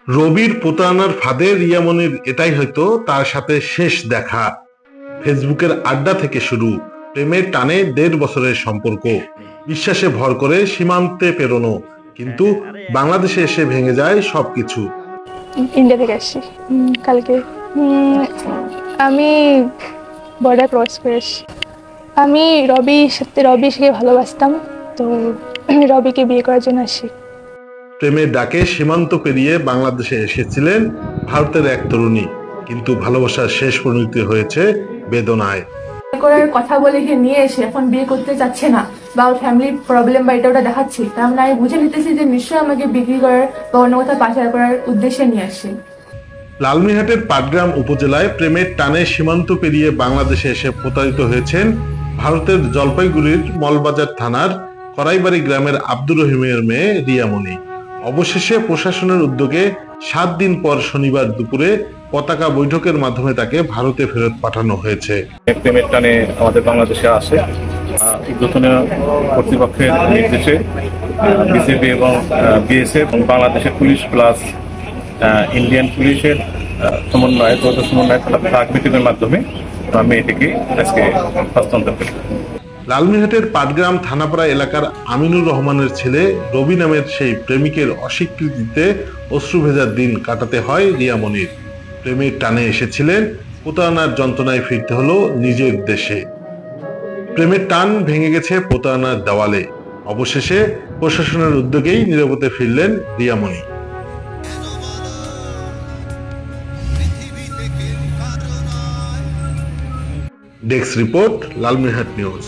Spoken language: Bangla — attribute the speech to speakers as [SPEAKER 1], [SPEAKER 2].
[SPEAKER 1] রবির প্রতারণার ফাঁদে রিয়ামনির এটাই হয়তো তার সাথে শেষ দেখা। ফেসবুকের আড্ডা থেকে শুরু, প্রেমের টানে 1.5 বছরের সম্পর্ক, বিশ্বাসে ভর করে সীমান্তে পেরোনো, কিন্তু বাংলাদেশে এসে ভেঙে যায় সবকিছু।
[SPEAKER 2] ইন্ডিয়া থেকে আসছি কালকে। আমি বর্ডার ক্রস করে এসছি। আমি রবিকে ভালোবাসতাম, তো রবিকে বিয়ে করার জন্য আসি।
[SPEAKER 1] প্রেমের ডাকে সীমান্ত পেরিয়ে বাংলাদেশে এসেছিলেন ভারতের এক তরুণী, কিন্তু ভালোবাসার শেষ পরিণতি হয়েছে বেদনায়।
[SPEAKER 3] করার কথা বলে নিয়ে এসে এখন বিয়ে করতে চাচ্ছে না, বা ওর ফ্যামিলি প্রবলেম বা এটা ওটা দেখাচ্ছি, তার মানে আমি বুঝে নিতেছি যে নিশ্চয়ই আমাকে বিক্রি করার বা অন্য কোথাও পাচার করার উদ্দেশ্যে নিয়ে আসছে।
[SPEAKER 1] লালমিনহাটের পাটগ্রাম উপজেলায় প্রেমের টানে সীমান্ত পেরিয়ে বাংলাদেশে এসে প্রতারিত হয়েছেন ভারতের জলপাইগুড়ির মলবাজার থানার করাইবাড়ি গ্রামের আব্দুর রহিমের মেয়ে রিয়ামনি। অবশেষে প্রশাসনের উদ্যোগে 7 দিন পর শনিবার দুপুরে পতাকা বৈঠকের মাধ্যমে তাকে ভারতে ফেরত পাঠানো হয়েছে।
[SPEAKER 4] প্রেমের টানে আমাদের বাংলাদেশে আসে ঊর্ধ্বতন কর্তৃপক্ষের নির্দেশে বিসিবি এবং বিএসএফ এবং বাংলাদেশের পুলিশ প্লাস ইন্ডিয়ান পুলিশের সমন্বয়ে ট্রাক মিটিংয়ের মাধ্যমে মেয়েটিকে আজকে হস্তান্তর করি।
[SPEAKER 1] লালমিনহাটের পাটগ্রাম থানাপাড়া এলাকার আমিনুর রহমানের ছেলে রবি নামের সেই প্রেমিকের অস্বীকৃতিতে অশ্রুভেজার দিন কাটাতে হয় রিয়ামনির। প্রেমের টানে এসেছিলেন, প্রতারণার যন্ত্রণায় ফিরতে হলো নিজের দেশে। প্রেমের টান ভেঙে গেছে প্রতারণার দেওয়ালে। অবশেষে প্রশাসনের উদ্যোগেই নিরাপদে ফিরলেন Riyamoni. Desk report, Lalmonirhat news.